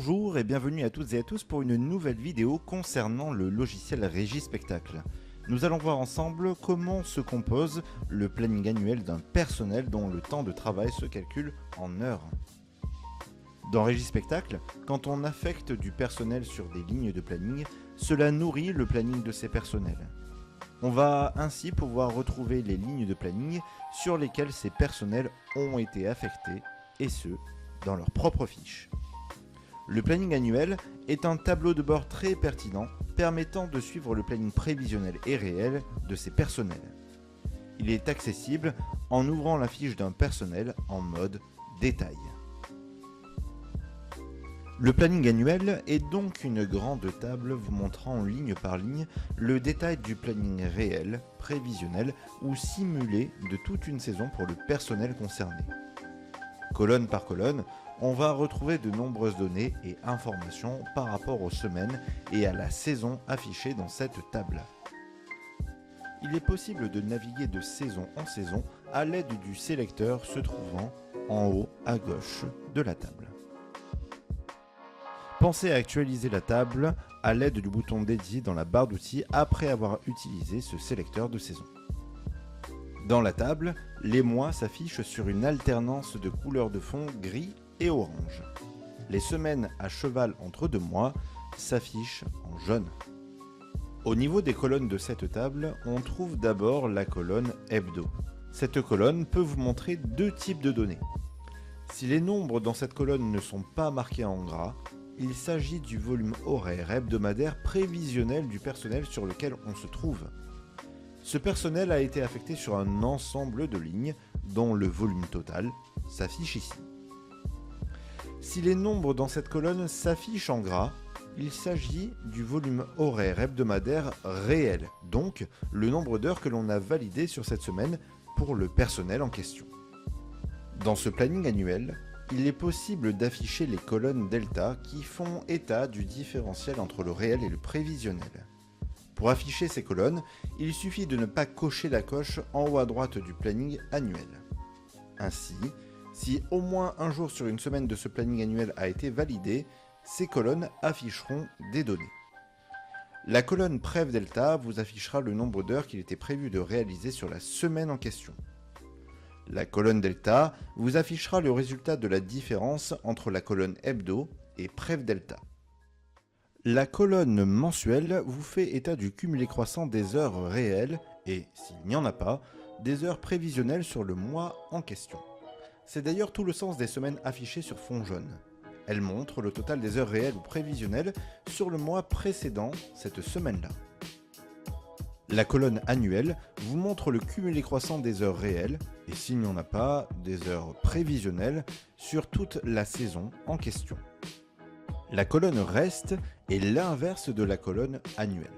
Bonjour et bienvenue à toutes et à tous pour une nouvelle vidéo concernant le logiciel Régispectacle. Nous allons voir ensemble comment se compose le planning annuel d'un personnel dont le temps de travail se calcule en heures. Dans Régispectacle, quand on affecte du personnel sur des lignes de planning, cela nourrit le planning de ces personnels. On va ainsi pouvoir retrouver les lignes de planning sur lesquelles ces personnels ont été affectés, et ce, dans leur propre fiche. Le planning annuel est un tableau de bord très pertinent permettant de suivre le planning prévisionnel et réel de ces personnels. Il est accessible en ouvrant la fiche d'un personnel en mode détail. Le planning annuel est donc une grande table vous montrant ligne par ligne le détail du planning réel, prévisionnel ou simulé de toute une saison pour le personnel concerné. Colonne par colonne, on va retrouver de nombreuses données et informations par rapport aux semaines et à la saison affichées dans cette table. Il est possible de naviguer de saison en saison à l'aide du sélecteur se trouvant en haut à gauche de la table. Pensez à actualiser la table à l'aide du bouton dédié dans la barre d'outils après avoir utilisé ce sélecteur de saison. Dans la table, les mois s'affichent sur une alternance de couleurs de fond gris et orange. Les semaines à cheval entre deux mois s'affichent en jaune. Au niveau des colonnes de cette table, on trouve d'abord la colonne hebdo. Cette colonne peut vous montrer deux types de données. Si les nombres dans cette colonne ne sont pas marqués en gras, il s'agit du volume horaire hebdomadaire prévisionnel du personnel sur lequel on se trouve. Ce personnel a été affecté sur un ensemble de lignes dont le volume total s'affiche ici. Si les nombres dans cette colonne s'affichent en gras, il s'agit du volume horaire hebdomadaire réel, donc le nombre d'heures que l'on a validé sur cette semaine pour le personnel en question. Dans ce planning annuel, il est possible d'afficher les colonnes delta qui font état du différentiel entre le réel et le prévisionnel. Pour afficher ces colonnes, il suffit de ne pas cocher la coche en haut à droite du planning annuel. Ainsi, si au moins un jour sur une semaine de ce planning annuel a été validé, ces colonnes afficheront des données. La colonne Prév Delta vous affichera le nombre d'heures qu'il était prévu de réaliser sur la semaine en question. La colonne Delta vous affichera le résultat de la différence entre la colonne Hebdo et Prév Delta. La colonne mensuelle vous fait état du cumulé croissant des heures réelles et, s'il n'y en a pas, des heures prévisionnelles sur le mois en question. C'est d'ailleurs tout le sens des semaines affichées sur fond jaune. Elles montrent le total des heures réelles ou prévisionnelles sur le mois précédent cette semaine-là. La colonne annuelle vous montre le cumulé croissant des heures réelles et, s'il n'y en a pas, des heures prévisionnelles sur toute la saison en question. La colonne reste est l'inverse de la colonne annuelle.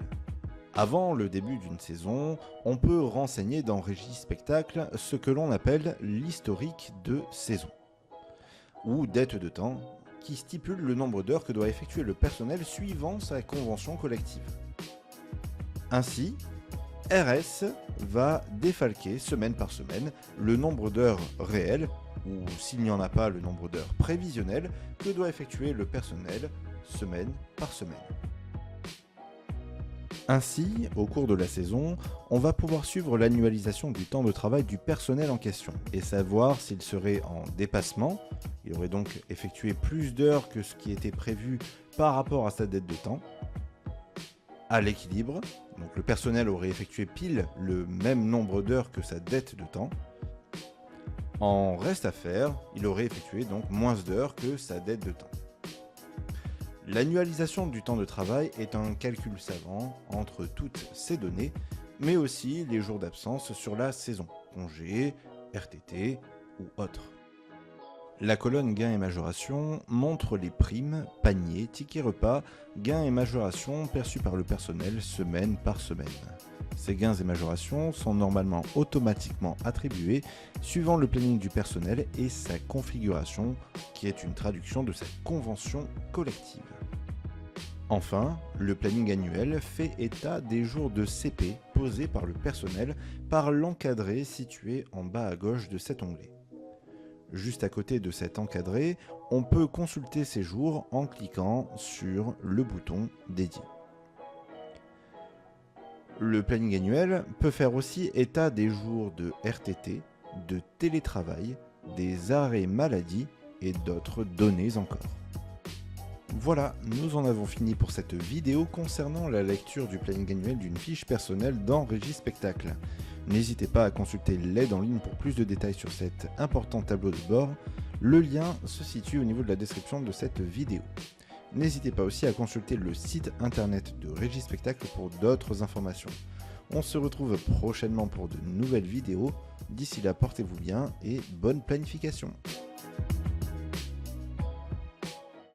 Avant le début d'une saison, on peut renseigner dans Régispectacle ce que l'on appelle l'historique de saison, ou dette de temps, qui stipule le nombre d'heures que doit effectuer le personnel suivant sa convention collective. Ainsi, RS va défalquer semaine par semaine le nombre d'heures réelles, ou s'il n'y en a pas le nombre d'heures prévisionnelles, que doit effectuer le personnel semaine par semaine. Ainsi, au cours de la saison, on va pouvoir suivre l'annualisation du temps de travail du personnel en question et savoir s'il serait en dépassement, il aurait donc effectué plus d'heures que ce qui était prévu par rapport à sa dette de temps, à l'équilibre, donc le personnel aurait effectué pile le même nombre d'heures que sa dette de temps. En reste à faire, il aurait effectué donc moins d'heures que sa dette de temps. L'annualisation du temps de travail est un calcul savant entre toutes ces données, mais aussi les jours d'absence sur la saison, congés, RTT ou autres. La colonne gains et majoration montre les primes, paniers, tickets repas, gains et majorations perçus par le personnel semaine par semaine. Ces gains et majorations sont normalement automatiquement attribués suivant le planning du personnel et sa configuration, qui est une traduction de sa convention collective. Enfin, le planning annuel fait état des jours de CP posés par le personnel par l'encadré situé en bas à gauche de cet onglet. Juste à côté de cet encadré, on peut consulter ces jours en cliquant sur le bouton dédié. Le planning annuel peut faire aussi état des jours de RTT, de télétravail, des arrêts maladie et d'autres données encore. Voilà, nous en avons fini pour cette vidéo concernant la lecture du planning annuel d'une fiche personnelle dans Régispectacle. N'hésitez pas à consulter l'aide en ligne pour plus de détails sur cet important tableau de bord. Le lien se situe au niveau de la description de cette vidéo. N'hésitez pas aussi à consulter le site internet de Régispectacle pour d'autres informations. On se retrouve prochainement pour de nouvelles vidéos. D'ici là, portez-vous bien et bonne planification.